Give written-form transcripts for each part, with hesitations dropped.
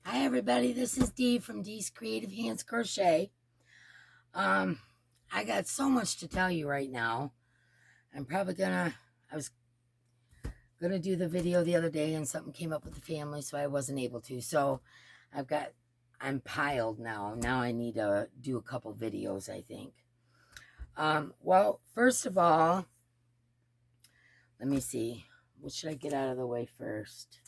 Hi everybody, this is Dee from Dee's Creative Hands Crochet. I got so much to tell you right now. I was gonna do the video the other day and something came up with the family, so I wasn't able to. So I'm piled now. Now I need to do a couple videos, I think. Well, first of all, let me see. What should I get out of the way first?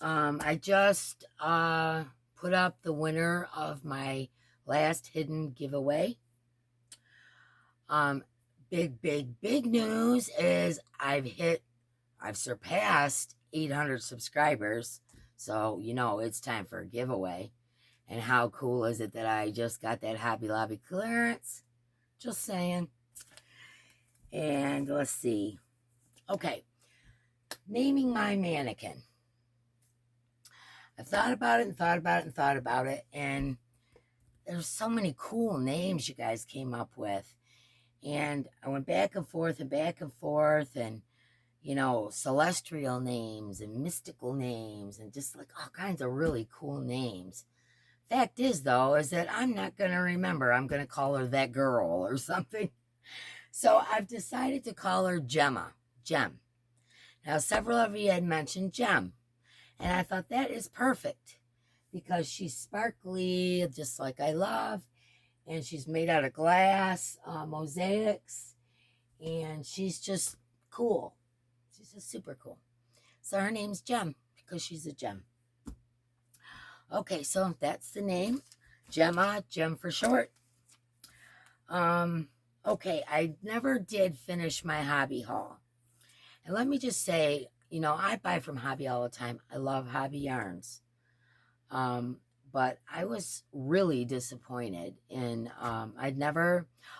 I just put up the winner of my last hidden giveaway. Big news is I've surpassed 800 subscribers. So, it's time for a giveaway. And how cool is it that I just got that Hobby Lobby clearance? Just saying. And let's see. Okay. Naming my mannequin. I've thought about it and thought about it and thought about it. And there's so many cool names you guys came up with. And I went back and forth and celestial names and mystical names and just like all kinds of really cool names. Fact is, though, is that I'm not going to remember. I'm going to call her that girl or something. So I've decided to call her Gem. Now, several of you had mentioned Gem. And I thought that is perfect because she's sparkly, just like I love. And she's made out of glass, mosaics. And she's just cool. She's just super cool. So her name's Gem because she's a gem. Okay, so that's the name. Gemma, Gem for short. Okay, I never did finish my Hobbii Haul. And let me just say, I buy from Hobbii all the time. I love Hobbii yarns. But I was really disappointed in,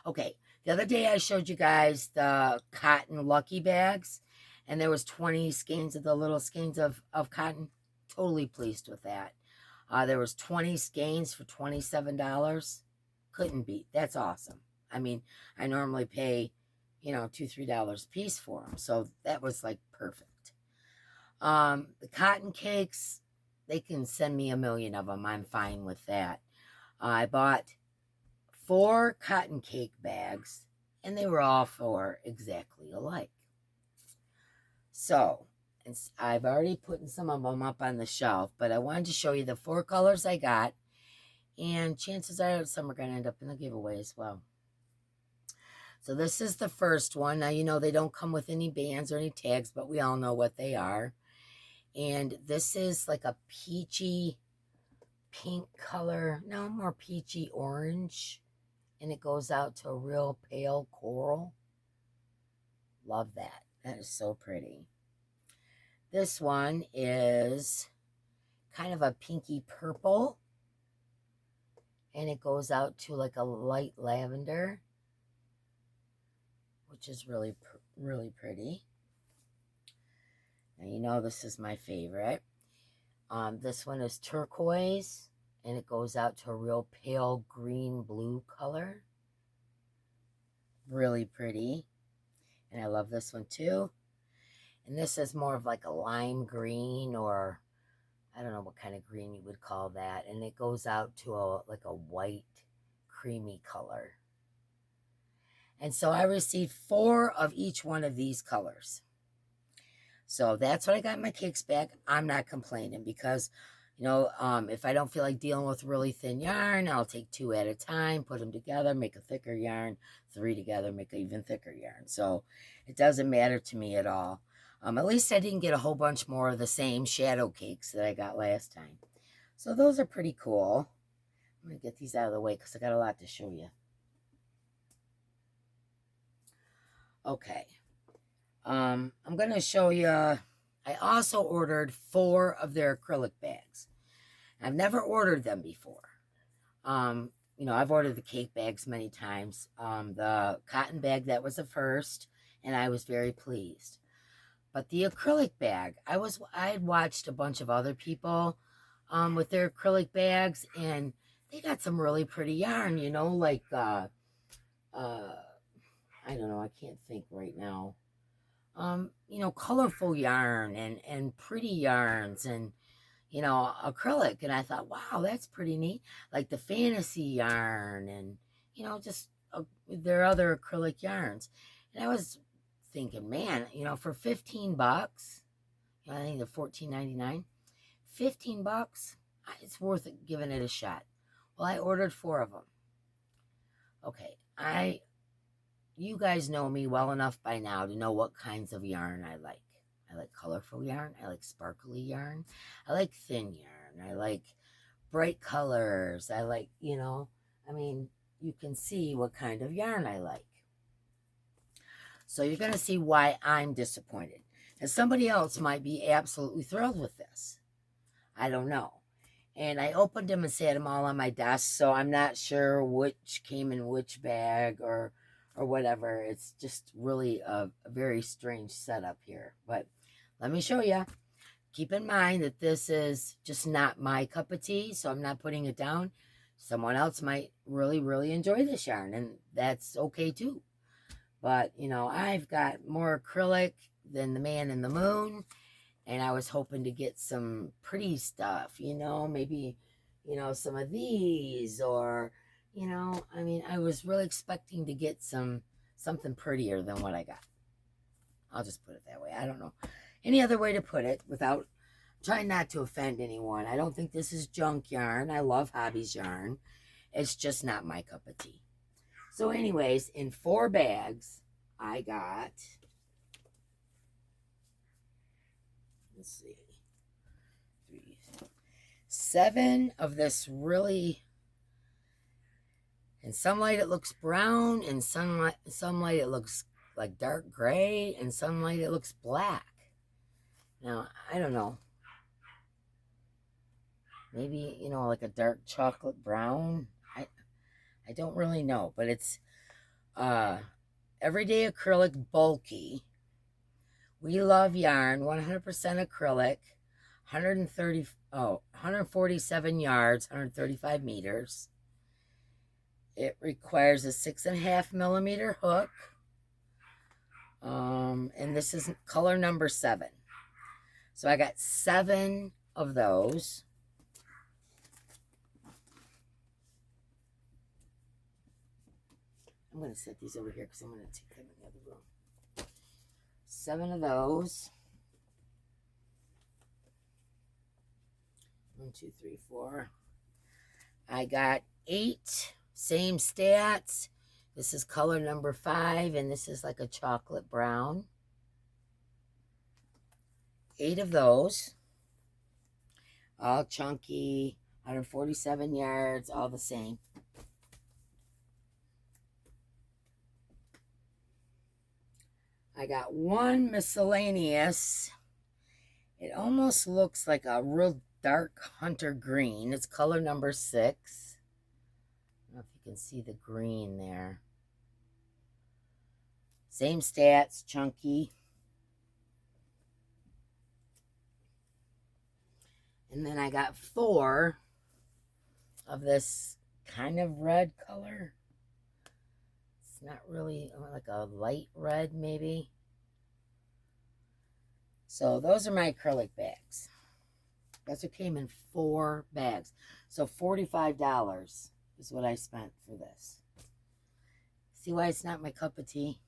okay, the other day I showed you guys the cotton lucky bags, and there was 20 skeins of the little skeins of cotton. Totally pleased with that. There was 20 skeins for $27. Couldn't beat. That's awesome. I mean, I normally pay, $2, $3 a piece for them. So that was like perfect. The cotton cakes, they can send me 1,000,000 of them. I'm fine with that. I bought 4 cotton cake bags, and they were all 4 exactly alike. So, I've already put some of them up on the shelf, but I wanted to show you the 4 colors I got, and chances are some are going to end up in the giveaway as well. So this is the first one. Now, they don't come with any bands or any tags, but we all know what they are. And this is like a peachy pink color. No, more peachy orange. And it goes out to a real pale coral. Love that. That is so pretty. This one is kind of a pinky purple. And it goes out to like a light lavender, which is really, really pretty. Now, this is my favorite. This one is turquoise, and it goes out to a real pale green-blue color. Really pretty. And I love this one, too. And this is more of like a lime green, or I don't know what kind of green you would call that. And it goes out to like a white, creamy color. And so I received 4 of each one of these colors. So that's what I got in my cakes bag. I'm not complaining because, if I don't feel like dealing with really thin yarn, I'll take 2 at a time, put them together, make a thicker yarn, 3 together, make an even thicker yarn. So it doesn't matter to me at all. At least I didn't get a whole bunch more of the same shadow cakes that I got last time. So those are pretty cool. I'm going to get these out of the way because I got a lot to show you. Okay. I'm going to show you, I also ordered 4 of their acrylic bags. I've never ordered them before. I've ordered the cake bags many times. The cotton bag, that was the first, and I was very pleased. But the acrylic bag, I had watched a bunch of other people with their acrylic bags, and they got some really pretty yarn, like, I don't know, I can't think right now. Colorful yarn and pretty yarns and, you know, acrylic. And I thought, wow, that's pretty neat. Like the fantasy yarn and, you know, just there are other acrylic yarns. And I was thinking, man, you know, for 15 bucks, I think they're 14.99, 15 bucks, it's worth it giving it a shot. Well, I ordered 4 of them. Okay, you guys know me well enough by now to know what kinds of yarn I like. I like colorful yarn. I like sparkly yarn. I like thin yarn. I like bright colors. I like, you know, I mean, you can see what kind of yarn I like. So you're going to see why I'm disappointed. And somebody else might be absolutely thrilled with this. I don't know. And I opened them and set them all on my desk, so I'm not sure which came in which bag or whatever. It's just really a very strange setup here. But let me show you. Keep in mind that this is just not my cup of tea, so I'm not putting it down. Someone else might really, really enjoy this yarn, and that's okay too. But, you know, I've got more acrylic than the man in the moon, and I was hoping to get some pretty stuff, you know, maybe, you know, some of these or, you know, I mean, I was really expecting to get something prettier than what I got. I'll just put it that way. I don't know any other way to put it without trying not to offend anyone. I don't think this is junk yarn. I love Hobbie's yarn. It's just not my cup of tea. So anyways, in 4 bags, I got, let's see, 7 of this really, in some light it looks brown, in some light it looks like dark gray, in some light it looks black. Now, I don't know. Maybe, you know, like a dark chocolate brown. I don't really know, but it's everyday acrylic bulky. We love yarn, 100% acrylic, 147 yards, 135 meters. It requires a 6.5 millimeter hook. And this is color number 7. So I got 7 of those. I'm going to set these over here because I'm going to take them in the other room. 7 of those. 1, 2, 3, 4. I got 8, same stats. This is color number 5, and this is like a chocolate brown. 8 of those. All chunky, 147 yards, all the same. I got 1 miscellaneous. It almost looks like a real dark hunter green. It's color number 6. I don't know if you can see the green there. Same stats, chunky. And then I got 4 of this kind of red color. It's not really like a light red, maybe. So those are my acrylic bags. That's what came in 4 bags. So $45 is what I spent for this. See why it's not my cup of tea?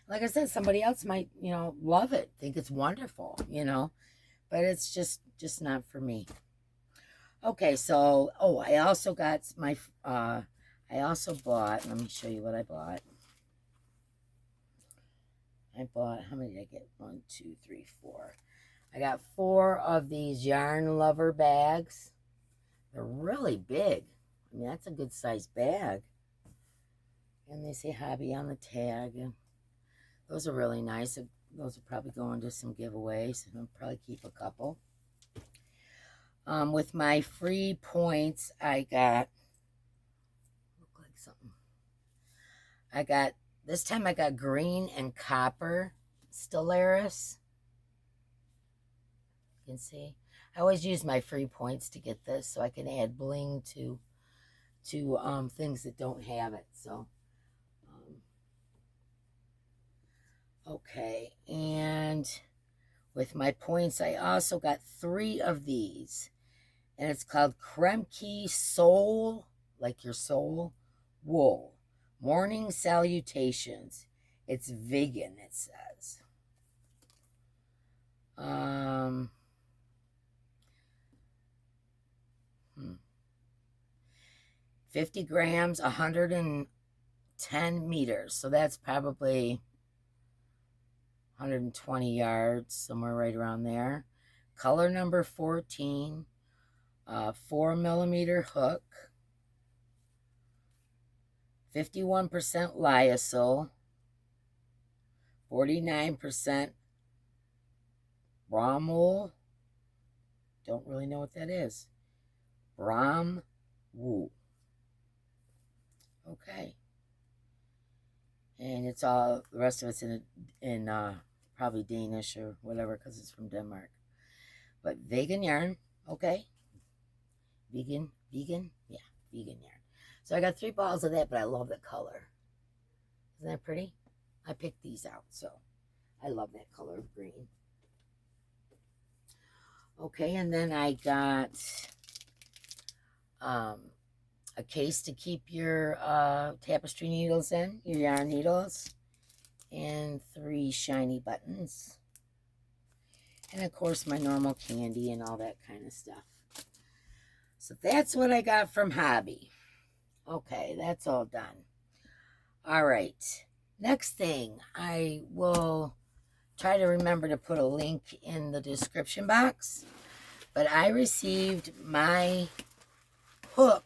Like I said, somebody else might, you know, love it, think it's wonderful, you know, but it's just not for me. Okay, so, oh, I also got my, I also bought, let me show you what I bought. I bought, how many did I get? 1, 2, 3, 4. I got 4 of these yarn lover bags. They're really big. I mean, that's a good size bag. And they say Hobbii on the tag. And those are really nice. Those will probably go into some giveaways. And I'll probably keep a couple. With my free points, I got, look like something. This time I got green and copper Stellaris. You can see. I always use my free points to get this so I can add bling to things that don't have it. So, okay. And with my points, I also got 3 of these. And it's called Kremke Soul, like your soul, wool. Morning salutations. It's vegan, it says. 50 grams, 110 meters. So that's probably 120 yards, somewhere right around there. Color number 14, 4mm hook, 51% lyocell, 49% bromwool. Don't really know what that is. Bromwool. Okay. And it's all, the rest of it's in probably Danish or whatever, because it's from Denmark. But vegan yarn, okay. Vegan, yeah, vegan yarn. So I got 3 balls of that, but I love the color. Isn't that pretty? I picked these out, so I love that color of green. Okay, and then I got a case to keep your tapestry needles in, your yarn needles, and 3 shiny buttons. And of course my normal candy and all that kind of stuff. So that's what I got from Hobbii. Okay, that's all done. All right, next thing, I will try to remember to put a link in the description box, but I received my hook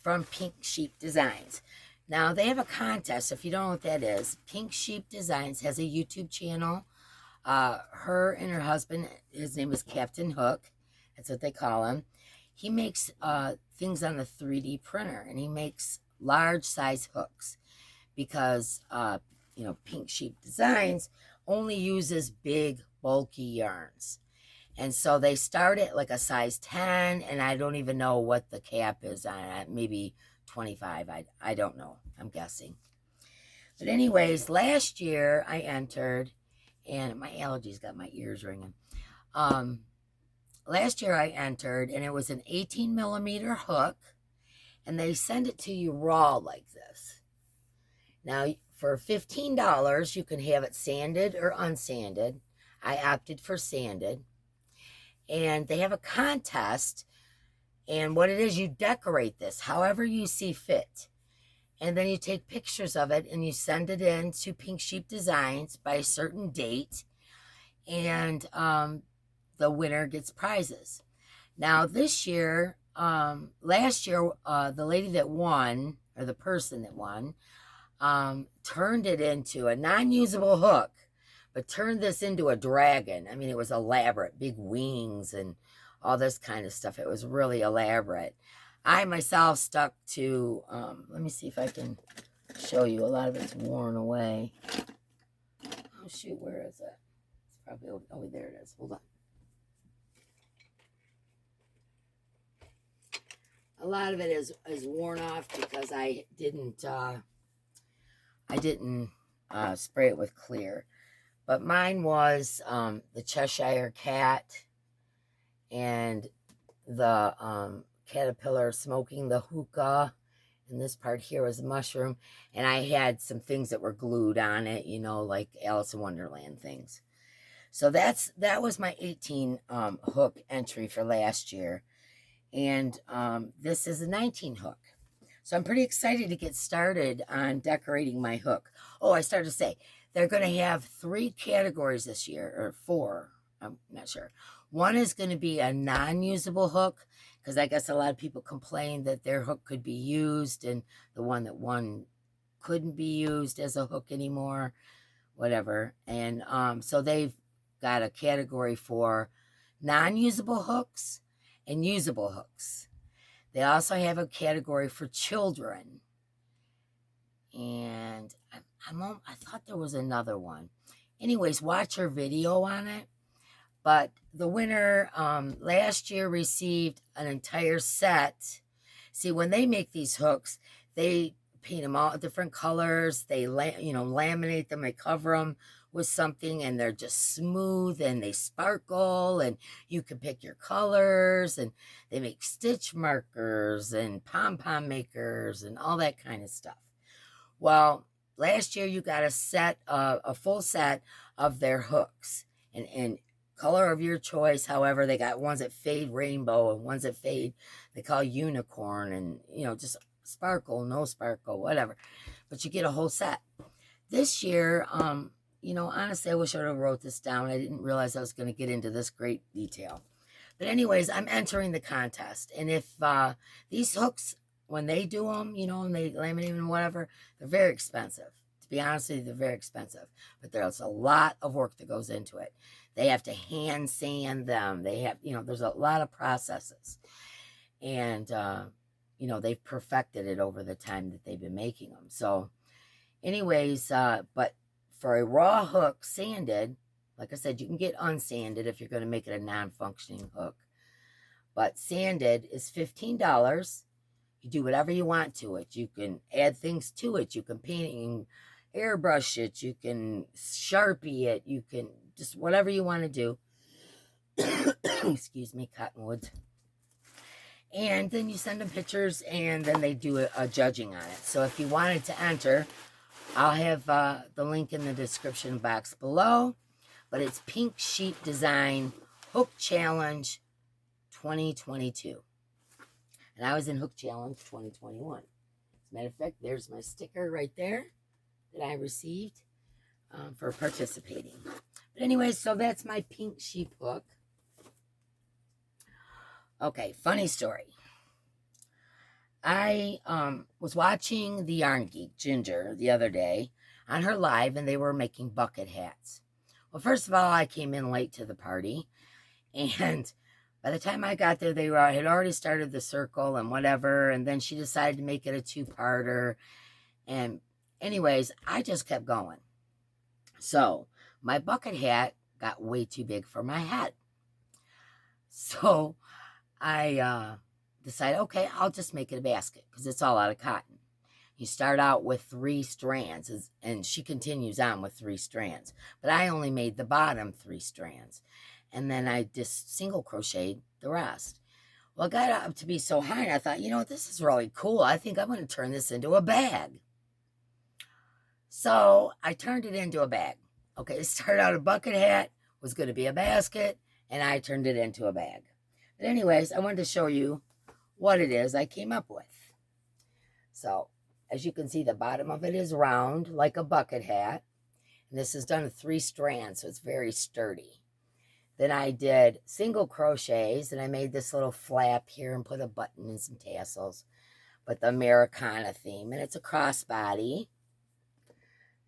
from Pink Sheep Designs. Now, they have a contest. If you don't know what that is, Pink Sheep Designs has a YouTube channel. Her and her husband, his name is Captain Hook. That's what they call him. He makes things on a 3D printer, and he makes large size hooks because, you know, Pink Sheep Designs only uses big, bulky yarns. And so they start at like a size 10, and I don't even know what the cap is on it. Maybe 25. I don't know. I'm guessing. But anyways, last year I entered, and my allergies got my ears ringing. Last year I entered, and it was an 18mm hook, and they send it to you raw like this. Now, for $15, you can have it sanded or unsanded. I opted for sanded. And they have a contest, and what it is, you decorate this however you see fit, and then you take pictures of it and you send it in to Pink Sheep Designs by a certain date, and the winner gets prizes. Now this year, last year, the lady that won, or the person that won, turned it into a non-usable hook, but turned this into a dragon. I mean, it was elaborate, big wings and all this kind of stuff. It was really elaborate. I myself stuck to, let me see if I can show you. A lot of it's worn away. Oh, shoot, where is it? It's probably over, oh, there it is. Hold on. A lot of it is worn off because I didn't spray it with clear. But mine was the Cheshire Cat and the caterpillar smoking the hookah. And this part here was a mushroom. And I had some things that were glued on it, you know, like Alice in Wonderland things. So that was my 18 hook entry for last year. And this is a 19 hook. So I'm pretty excited to get started on decorating my hook. Oh, I started to say, they're going to have 3 categories this year, or 4, I'm not sure. One is going to be a non-usable hook, because I guess a lot of people complained that their hook could be used, and the one that won couldn't be used as a hook anymore, whatever. And so they've got a category for non-usable hooks and usable hooks. They also have a category for children. And I thought there was another one. Anyways, watch her video on it. But the winner last year received an entire set. See, when they make these hooks, they paint them all different colors. They laminate them, they cover them with something, and they're just smooth and they sparkle, and you can pick your colors, and they make stitch markers and pom-pom makers and all that kind of stuff. Well, last year you got a full set of their hooks, and color of your choice. However, they got ones that fade rainbow and ones that fade, they call unicorn, and just sparkle, no sparkle, whatever. But you get a whole set. This year, honestly, I wish I would have wrote this down. I didn't realize I was going to get into this great detail. But anyways, I'm entering the contest. And if these hooks, when they do them, and they laminate them and whatever, they're very expensive. To be honest with you, they're very expensive. But there's a lot of work that goes into it. They have to hand sand them. They have, there's a lot of processes. And, they've perfected it over the time that they've been making them. So anyways, but for a raw hook, sanded, like I said, you can get unsanded if you're going to make it a non-functioning hook. But sanded is $15. You do whatever you want to it. You can add things to it. You can paint it. You can airbrush it. You can Sharpie it. You can just whatever you want to do. Excuse me, cottonwoods. And then you send them pictures, and then they do a judging on it. So if you wanted to enter, I'll have the link in the description box below. But it's Pink Sheep Design Hook Challenge 2022. And I was in Hook Challenge 2021. As a matter of fact, there's my sticker right there that I received for participating. But anyway, so that's my pink sheep hook. Okay, funny story. I was watching the Yarn Geek, Ginger, the other day on her live, and they were making bucket hats. Well, first of all, I came in late to the party, and by the time I got there, they had already started the circle and whatever, and then she decided to make it a two-parter. And anyways, I just kept going. So my bucket hat got way too big for my head. So I decided, okay, I'll just make it a basket because it's all out of cotton. You start out with 3 strands, and she continues on with 3 strands. But I only made the bottom 3 strands. And then I just single crocheted the rest. Well, it got up to be so high, and I thought, this is really cool. I think I'm going to turn this into a bag. So I turned it into a bag. Okay, it started out a bucket hat, was going to be a basket, and I turned it into a bag. But anyways, I wanted to show you what it is I came up with. So, as you can see, the bottom of it is round, like a bucket hat. And this is done with 3 strands, so it's very sturdy. Then I did single crochets, and I made this little flap here and put a button and some tassels. But the Americana theme, and it's a crossbody.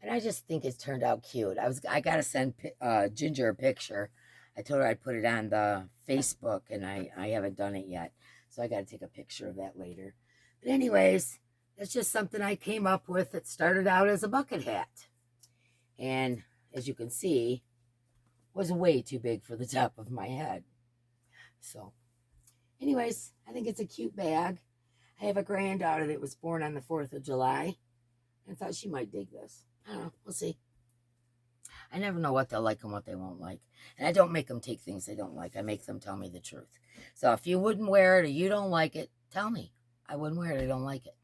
And I just think it's turned out cute. I got to send Ginger a picture. I told her I'd put it on the Facebook, and I haven't done it yet. So I got to take a picture of that later. But anyways, that's just something I came up with that started out as a bucket hat. And as you can see, was way too big for the top of my head. So anyways, I think it's a cute bag. I have a granddaughter that was born on the 4th of July. I thought she might dig this. I don't know. We'll see. I never know what they'll like and what they won't like. And I don't make them take things they don't like. I make them tell me the truth. So if you wouldn't wear it or you don't like it, tell me. I wouldn't wear it. I don't like it.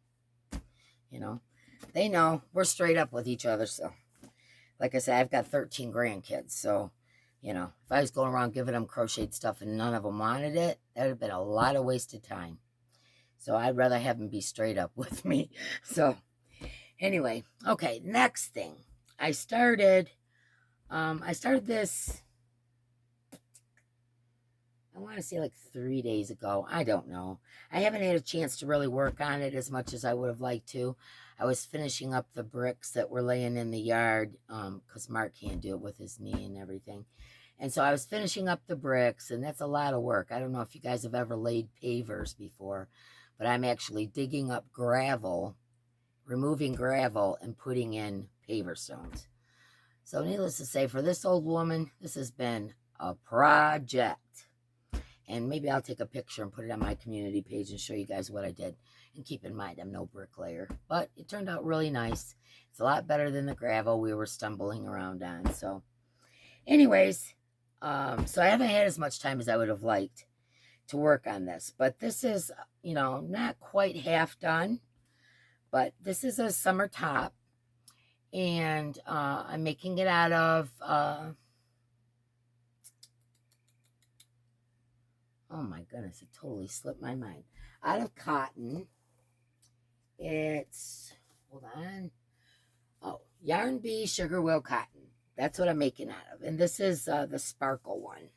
They know. We're straight up with each other. So like I said, I've got 13 grandkids. So, if I was going around giving them crocheted stuff and none of them wanted it, that would have been a lot of wasted time. So I'd rather have them be straight up with me. So anyway, okay, next thing. I started this, I want to say like 3 days ago. I don't know. I haven't had a chance to really work on it as much as I would have liked to. I was finishing up the bricks that were laying in the yard because Mark can't do it with his knee and everything. And so I was finishing up the bricks, and that's a lot of work. I don't know if you guys have ever laid pavers before, but I'm actually digging up gravel, removing gravel, and putting in paver stones. So needless to say, for this old woman, this has been a project. And maybe I'll take a picture and put it on my community page and show you guys what I did. And keep in mind, I'm no bricklayer. But it turned out really nice. It's a lot better than the gravel we were stumbling around on. So anyways, so I haven't had as much time as I would have liked to work on this. But this is, you know, not quite half done. But this is a summer top. And I'm making it out of... oh my goodness, it totally slipped my mind. Out of cotton. It's, hold on. Oh, Yarn Bee Sugar Will Cotton. That's what I'm making out of. And this is the sparkle one.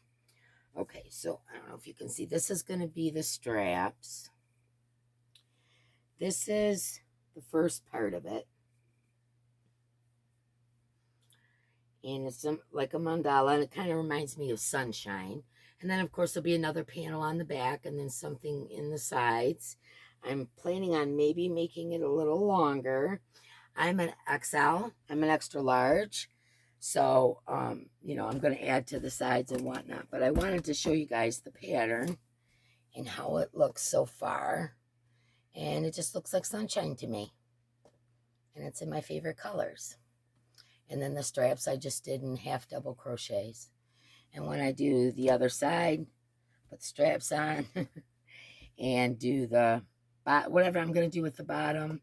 Okay, so I don't know if you can see. This is going to be the straps. This is the first part of it. And it's like a mandala, and it kind of reminds me of sunshine. And then, of course, there'll be another panel on the back and then something in the sides. I'm planning on maybe making it a little longer. I'm an XL. I'm an extra large. So, you know, I'm going to add to the sides and whatnot. But I wanted to show you guys the pattern and how it looks so far. And it just looks like sunshine to me. And it's in my favorite colors. And then the straps I just did in half double crochets. And when I do the other side, put the straps on and do the, whatever I'm going to do with the bottom.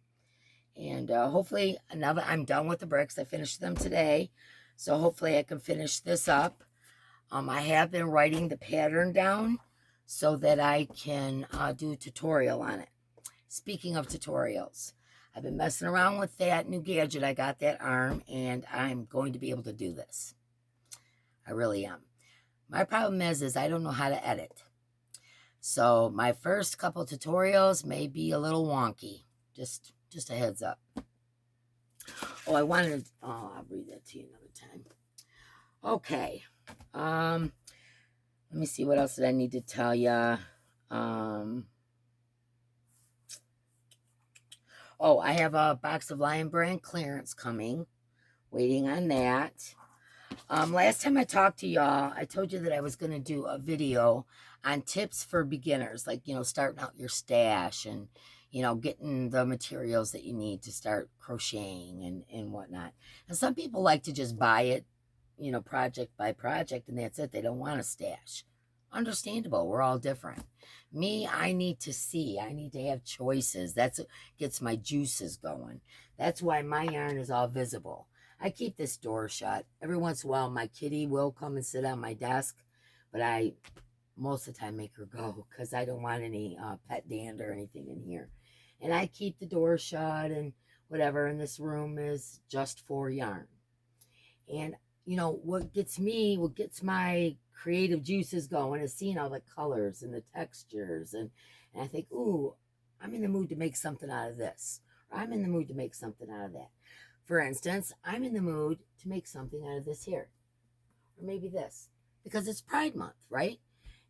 And hopefully, now that I'm done with the bricks, I finished them today. So hopefully I can finish this up. I have been writing the pattern down so that I can do a tutorial on it. Speaking of tutorials, I've been messing around with that new gadget. I got that arm, and I'm going to be able to do this. I really am. My problem is I don't know how to edit. So my first couple tutorials may be a little wonky. Just a heads up. Oh, I'll read that to you another time. Okay. Let me see, what else did I need to tell you? Oh, I have a box of Lion Brand clearance coming. Waiting on that. Last time I talked to y'all, I told you that I was going to do a video on tips for beginners, like, you know, starting out your stash and, you know, getting the materials that you need to start crocheting and whatnot. And some people like to just buy it, you know, project by project, and that's it. They don't want a stash. Understandable. We're all different. Me, I need to see. I need to have choices. That's what gets my juices going. That's why my yarn is all visible. I keep this door shut. Every once in a while, my kitty will come and sit on my desk, but I, most of the time, make her go because I don't want any pet dander or anything in here. And I keep the door shut and whatever, and this room is just for yarn. And, you know, what gets my creative juices going is seeing all the colors and the textures. And I think, ooh, I'm in the mood to make something out of this. Or I'm in the mood to make something out of that. For instance, I'm in the mood to make something out of this here. Or maybe this. Because it's Pride Month, right?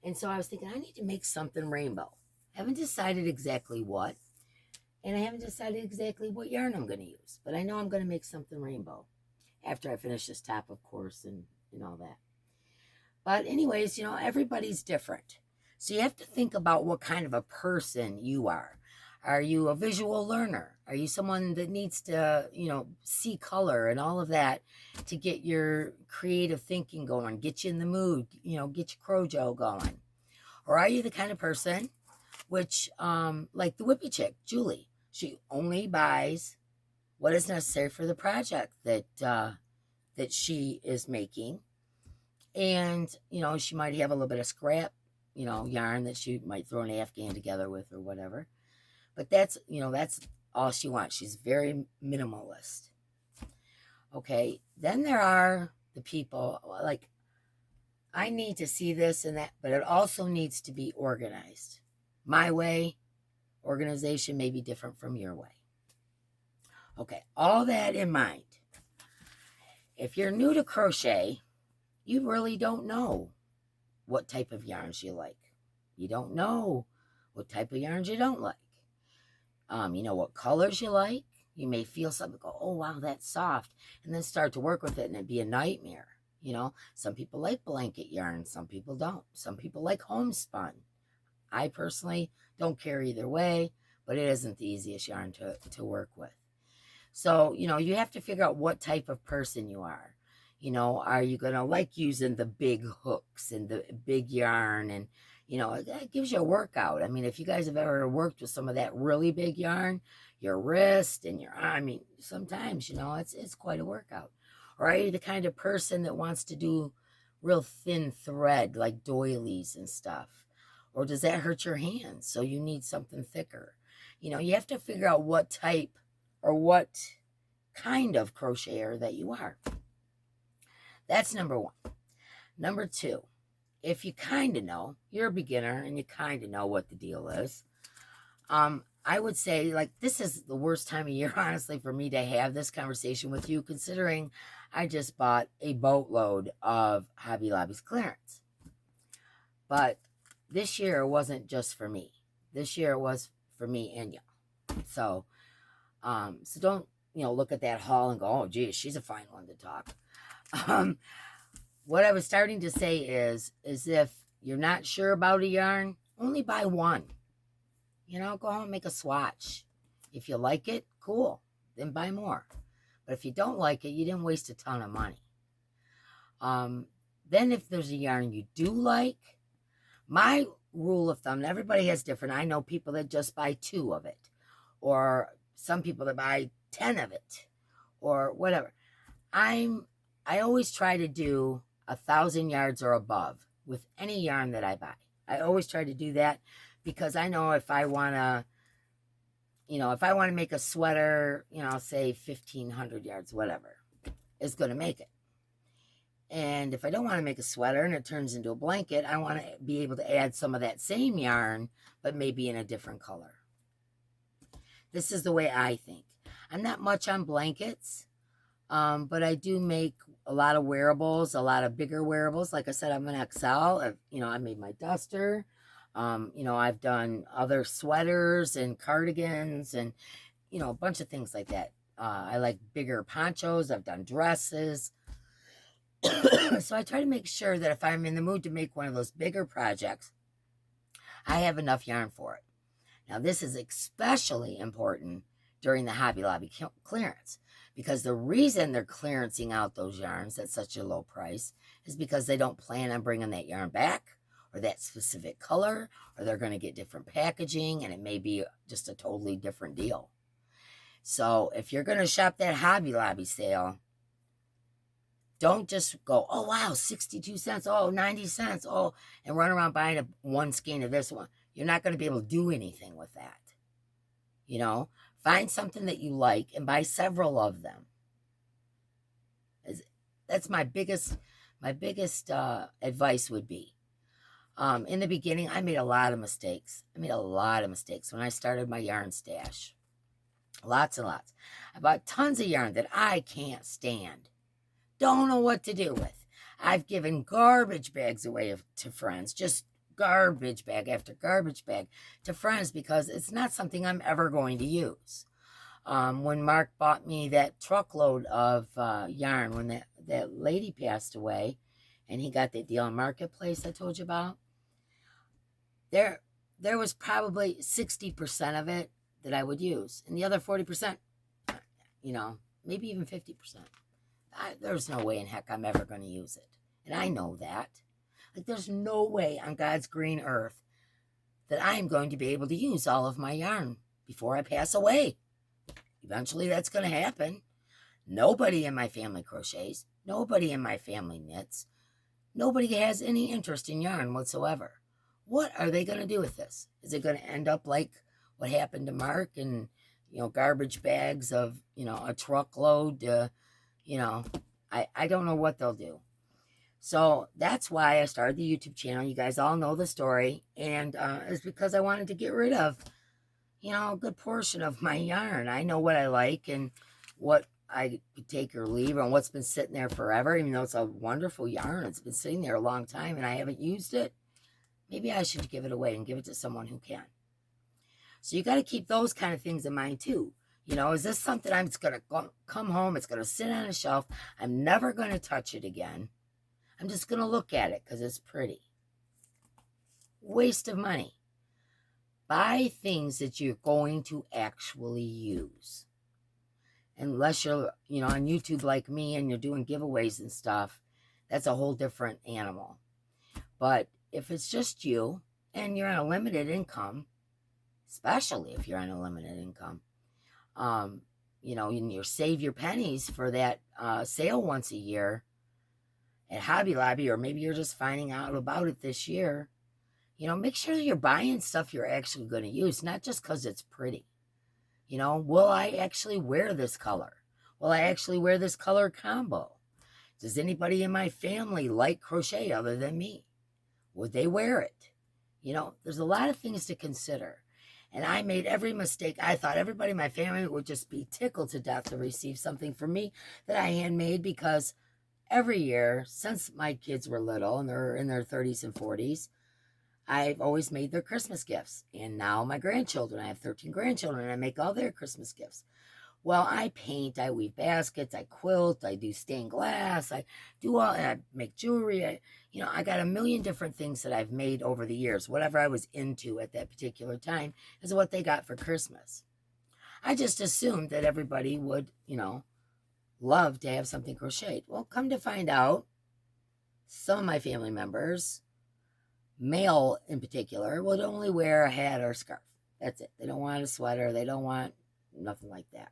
And so I was thinking, I need to make something rainbow. I haven't decided exactly what. And I haven't decided exactly what yarn I'm going to use. But I know I'm going to make something rainbow. After I finish this top, of course, and all that. But anyways, you know, everybody's different. So you have to think about what kind of a person you are. Are you a visual learner? Are you someone that needs to, you know, see color and all of that to get your creative thinking going, get you in the mood, you know, get your crojo going? Or are you the kind of person, which, like the whippy chick, Julie, she only buys what is necessary for the project that she is making. And, you know, she might have a little bit of scrap, you know, yarn that she might throw an Afghan together with or whatever. But that's, you know, that's all she wants. She's very minimalist. Okay. Then there are the people, like, I need to see this and that, but it also needs to be organized. My way, organization may be different from your way. Okay. All that in mind. If you're new to crochet, you really don't know what type of yarns you like. You don't know what type of yarns you don't like. You know what colors you like. You may feel something, go, oh, wow, that's soft. And then start to work with it and it'd be a nightmare. You know, some people like blanket yarn, some people don't. Some people like homespun. I personally don't care either way, but it isn't the easiest yarn to work with. So, you know, you have to figure out what type of person you are. You know, are you going to like using the big hooks and the big yarn? And, you know, it gives you a workout. I mean, if you guys have ever worked with some of that really big yarn, your wrist and your, I mean, sometimes, you know, it's quite a workout. Or are you the kind of person that wants to do real thin thread like doilies and stuff? Or does that hurt your hands? So you need something thicker. You know, you have to figure out what type or what kind of crocheter that you are. That's number one. Number two, if you kind of know, you're a beginner and you kind of know what the deal is, I would say, like, this is the worst time of year, honestly, for me to have this conversation with you, considering I just bought a boatload of Hobby Lobby's clearance. But this year wasn't just for me. This year was for me and you. So don't, you know, look at that haul and go, oh, geez, she's a fine one to talk. What I was starting to say is if you're not sure about a yarn, only buy one. You know, go home and make a swatch. If you like it, cool, then buy more. But if you don't like it, you didn't waste a ton of money. Then if there's a yarn you do like, my rule of thumb, and everybody has different. I know people that just buy 2 of it, or some people that buy 10 of it, or whatever. I always try to do 1,000 yards or above with any yarn that I buy. I always try to do that because I know if I want to, you know, if I want to make a sweater, you know, say 1,500 yards, whatever, it's going to make it. And if I don't want to make a sweater and it turns into a blanket, I want to be able to add some of that same yarn, but maybe in a different color. This is the way I think. I'm not much on blankets, but I do make a lot of wearables, a lot of bigger wearables. Like I said, I'm an XL. You know, I made my duster. You know, I've done other sweaters and cardigans and, you know, a bunch of things like that. I like bigger ponchos. I've done dresses. So I try to make sure that if I'm in the mood to make one of those bigger projects, I have enough yarn for it. Now, this is especially important during the Hobby Lobby clearance, because the reason they're clearancing out those yarns at such a low price is because they don't plan on bringing that yarn back or that specific color, or they're going to get different packaging and it may be just a totally different deal. So if you're going to shop that Hobby Lobby sale, don't just go, oh, wow, 62 cents, oh, 90 cents, oh, and run around buying one skein of this one. You're not going to be able to do anything with that. You know, find something that you like and buy several of them. That's my biggest advice would be. In the beginning, I made a lot of mistakes. When I started my yarn stash. Lots and lots. I bought tons of yarn that I can't stand. Don't know what to do with. I've given garbage bags away to friends, just garbage bag after garbage bag to friends because it's not something I'm ever going to use. When Mark bought me that truckload of yarn, when that lady passed away, and he got that deal on Marketplace I told you about, there was probably 60% of it that I would use, and the other 40%, you know, maybe even 50%. There's no way in heck I'm ever going to use it. And I know that. Like, there's no way on God's green earth that I'm going to be able to use all of my yarn before I pass away. Eventually that's going to happen. Nobody in my family crochets. Nobody in my family knits. Nobody has any interest in yarn whatsoever. What are they going to do with this? Is it going to end up like what happened to Mark and, you know, garbage bags of, you know, a truckload, you know, I don't know what they'll do. So that's why I started the YouTube channel. You guys all know the story. And it's because I wanted to get rid of, you know, a good portion of my yarn. I know what I like and what I could take or leave and what's been sitting there forever. Even though it's a wonderful yarn, it's been sitting there a long time and I haven't used it. Maybe I should give it away and give it to someone who can. So you got to keep those kind of things in mind too. You know, is this something I'm just going to come home, it's going to sit on a shelf, I'm never going to touch it again? I'm just going to look at it because it's pretty. Waste of money. Buy things that you're going to actually use. Unless you're, on YouTube like me and you're doing giveaways and stuff, that's a whole different animal. But if it's just you and you're on a limited income, especially if you're on a limited income, and you save your pennies for that sale once a year at Hobby Lobby, or maybe you're just finding out about it this year, make sure that you're buying stuff you're actually going to use, not just because it's pretty. Will I actually wear this color? Will I actually wear this color combo? Does anybody in my family like crochet other than me? Would they wear it? There's a lot of things to consider. And I made every mistake. I thought everybody in my family would just be tickled to death to receive something from me that I handmade, because every year since my kids were little and they're in their 30s and 40s, I've always made their Christmas gifts. And now my grandchildren, I have 13 grandchildren, and I make all their Christmas gifts. Well, I paint, I weave baskets, I quilt, I do stained glass, I make jewelry. I got a million different things that I've made over the years. Whatever I was into at that particular time is what they got for Christmas. I just assumed that everybody would, love to have something crocheted. Well, come to find out, some of my family members, male in particular, would only wear a hat or a scarf. That's it. They don't want a sweater. They don't want nothing like that.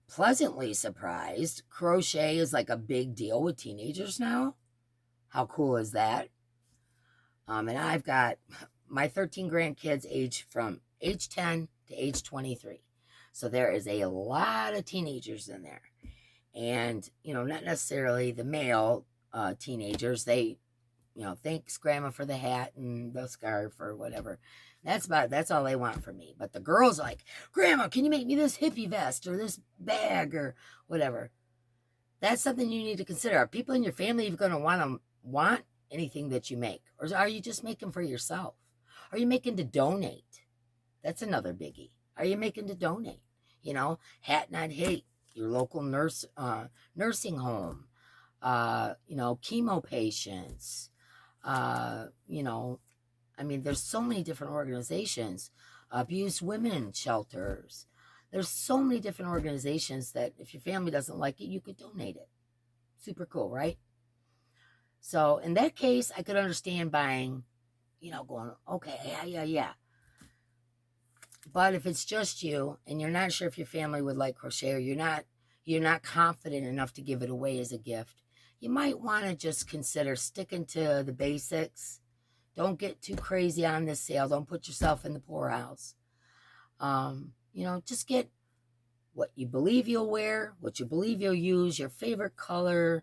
Pleasantly surprised, crochet is like a big deal with teenagers now. How cool is that? And I've got my 13 grandkids from age 10 to age 23. So there is a lot of teenagers in there. And, not necessarily the male teenagers. They, thanks grandma for the hat and the scarf or whatever. That's all they want from me. But the girls are like, Grandma, can you make me this hippie vest or this bag or whatever? That's something you need to consider. Are people in your family even going to want anything that you make? Or are you just making for yourself? Are you making to donate? That's another biggie. Are you making to donate? Hat Not Hate, your local nursing home, chemo patients, there's so many different organizations, abused women shelters. There's so many different organizations that if your family doesn't like it, you could donate it. Super cool, right? So in that case, I could understand buying, going, okay, yeah. But if it's just you and you're not sure if your family would like crochet, or you're not confident enough to give it away as a gift, you might want to just consider sticking to the basics. Don't get too crazy on this sale. Don't put yourself in the poorhouse. Just get what you believe you'll wear, what you believe you'll use, your favorite color.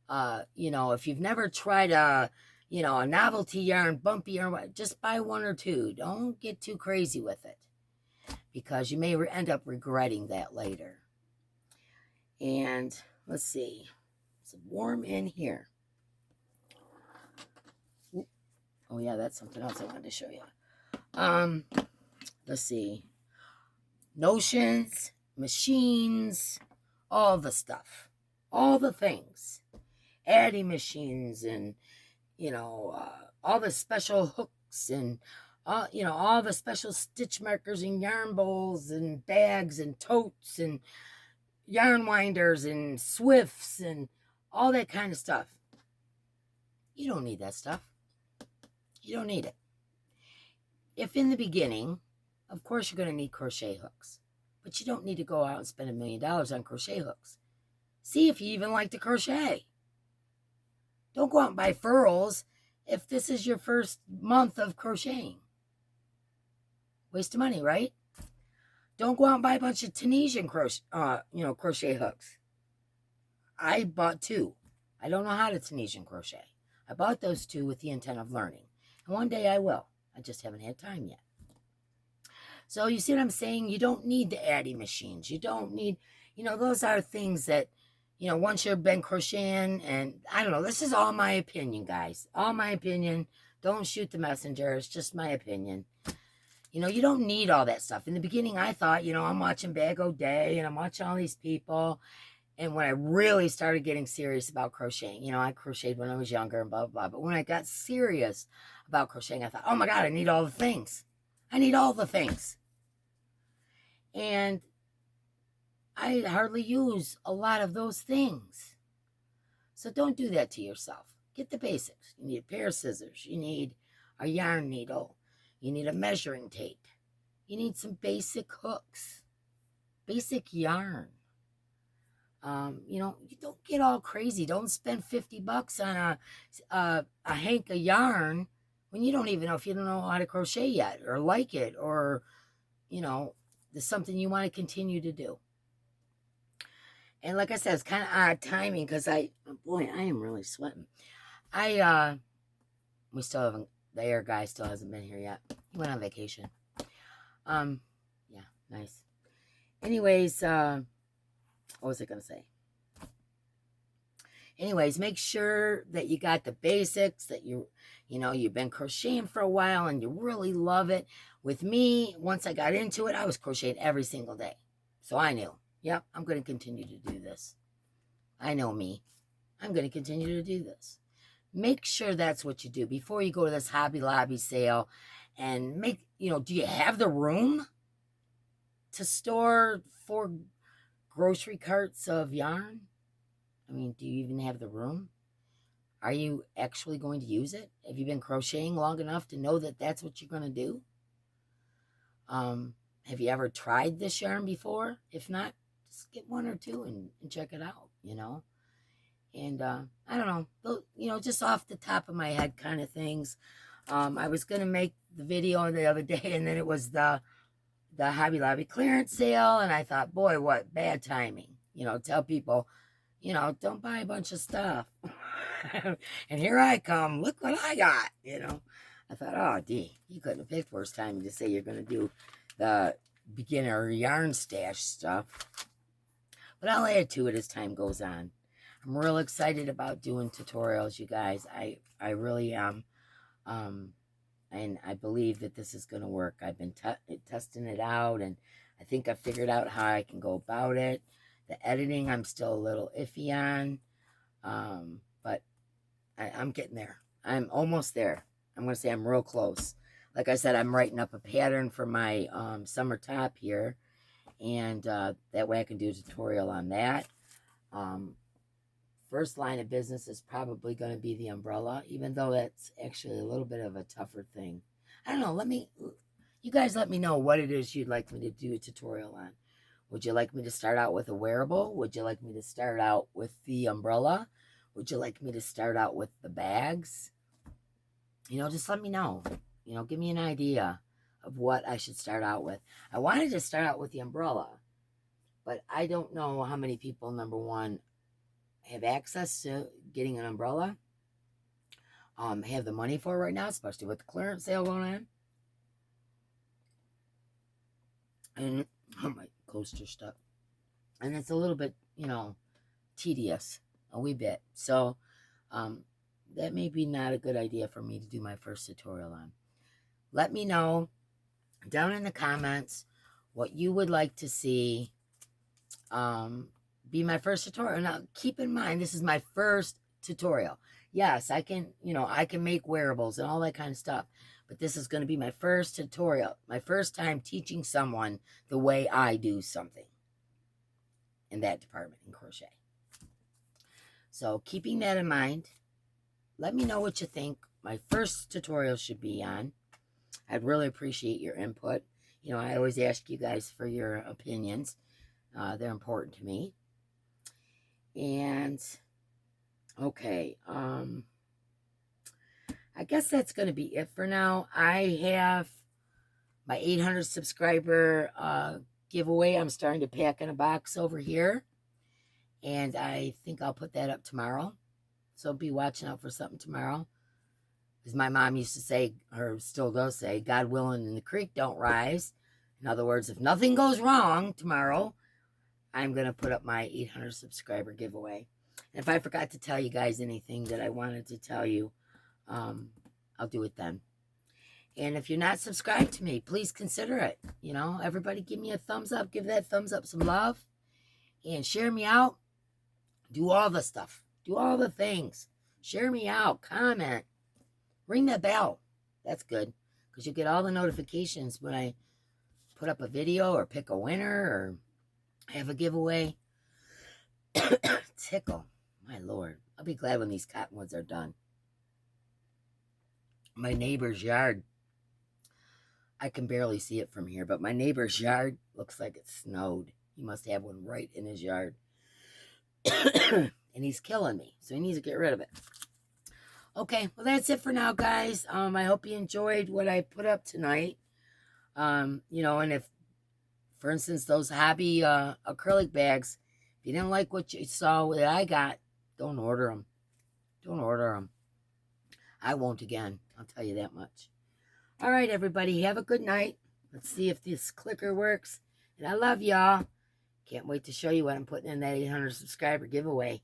If you've never tried a novelty yarn, bumpy yarn, just buy one or two. Don't get too crazy with it, because you may end up regretting that later. And let's see. It's warm in here. Oh yeah, that's something else I wanted to show you. Let's see. Notions, machines, all the stuff, all the things. Adding machines and, all the special hooks and, all the special stitch markers and yarn bowls and bags and totes and yarn winders and swifts and all that kind of stuff. You don't need that stuff. You don't need it. If in the beginning, of course you're going to need crochet hooks, but you don't need to go out and spend $1 million on crochet hooks. See if you even like to crochet. Don't go out and buy furls if this is your first month of crocheting. Waste of money, right? Don't go out and buy a bunch of Tunisian crochet hooks. I bought 2. I don't know how to Tunisian crochet. I bought those 2 with the intent of learning. And one day I will. I just haven't had time yet. So you see what I'm saying? You don't need the Addy machines. You don't need, those are things that, once you've been crocheting, and I don't know, this is all my opinion, guys. All my opinion. Don't shoot the messenger. It's just my opinion. You don't need all that stuff. In the beginning, I thought, I'm watching Bag O'Day and I'm watching all these people. And when I really started getting serious about crocheting, you know, I crocheted when I was younger and blah, blah, blah. But when I got serious about crocheting, I thought, oh my God, I need all the things. I need all the things. And I hardly use a lot of those things. So don't do that to yourself. Get the basics. You need a pair of scissors. You need a yarn needle. You need a measuring tape. You need some basic hooks, basic yarn. You know, you don't get all crazy. Don't spend $50 on a hank of yarn when you don't even know, if you don't know how to crochet yet or like it, or, you know, there's something you want to continue to do. And like I said, it's kind of odd timing because boy, I am really sweating. We still haven't, the air guy still hasn't been here yet. He went on vacation. Yeah, nice. Anyways, what was I going to say? Anyways, make sure that you got the basics, that you know, you've been crocheting for a while and you really love it. With me, once I got into it, I was crocheting every single day. So I knew, yep, I'm going to continue to do this. I know me. I'm going to continue to do this. Make sure that's what you do before you go to this Hobby Lobby sale, and you know, do you have the room to store 4 grocery carts of yarn? I mean, do you even have the room? Are you actually going to use it? Have you been crocheting long enough to know that that's what you're going to do? Have you ever tried this yarn before? If not, just get 1 or 2 and check it out, you know? And I don't know, you know, just off the top of my head kind of things. I was going to make the video the other day, and then it was the Hobby Lobby clearance sale, and I thought, boy, what bad timing. You know, tell people, you know, don't buy a bunch of stuff. And here I come, look what I got, you know. I thought, oh, Dee, you couldn't have picked worse time to say you're going to do the beginner yarn stash stuff. But I'll add to it as time goes on. I'm real excited about doing tutorials, you guys. I really am. And I believe that this is going to work. I've been testing it out, and I think I figured out how I can go about it. The editing, I'm still a little iffy on. But I'm getting there. I'm almost there. I'm going to say I'm real close. Like I said, I'm writing up a pattern for my summer top here. And that way I can do a tutorial on that. First line of business is probably going to be the umbrella, even though that's actually a little bit of a tougher thing. I don't know. You guys let me know what it is you'd like me to do a tutorial on. Would you like me to start out with a wearable? Would you like me to start out with the umbrella? Would you like me to start out with the bags? You know, just let me know. You know, give me an idea of what I should start out with. I wanted to start out with the umbrella, but I don't know how many people, number one, have access to getting an umbrella, have the money for it right now, especially with the clearance sale going on. And oh, my coaster stuck. And it's a little bit, you know, tedious, a wee bit. So that may be not a good idea for me to do my first tutorial on. Let me know down in the comments what you would like to see be my first tutorial. Now, keep in mind, this is my first tutorial. Yes, I can, you know, I can make wearables and all that kind of stuff, but this is going to be my first tutorial, my first time teaching someone the way I do something in that department in crochet. So keeping that in mind, let me know what you think my first tutorial should be on. I'd really appreciate your input. You know, I always ask you guys for your opinions. They're important to me. And okay, I guess that's going to be it for now. I have my 800 subscriber giveaway. I'm starting to pack in a box over here, and I think I'll put that up tomorrow. So be watching out for something tomorrow. As my mom used to say, or still does say, God willing and the creek don't rise. In other words, if nothing goes wrong tomorrow, I'm going to put up my 800 subscriber giveaway. And if I forgot to tell you guys anything that I wanted to tell you, I'll do it then. And if you're not subscribed to me, please consider it. You know, everybody give me a thumbs up. Give that thumbs up some love. And share me out. Do all the stuff. Do all the things. Share me out. Comment. Ring the bell. That's good. Because you get all the notifications when I put up a video or pick a winner or have a giveaway. Tickle. My Lord. I'll be glad when these cottonwoods are done. My neighbor's yard. I can barely see it from here, but my neighbor's yard looks like it snowed. He must have one right in his yard. And he's killing me, so he needs to get rid of it. Okay, well, that's it for now, guys. I hope you enjoyed what I put up tonight. You know, and if, for instance, those Hobbii acrylic bags, if you didn't like what you saw that I got, don't order them. Don't order them. I won't again. I'll tell you that much. All right, everybody, have a good night. Let's see if this clicker works. And I love y'all. Can't wait to show you what I'm putting in that 800 subscriber giveaway.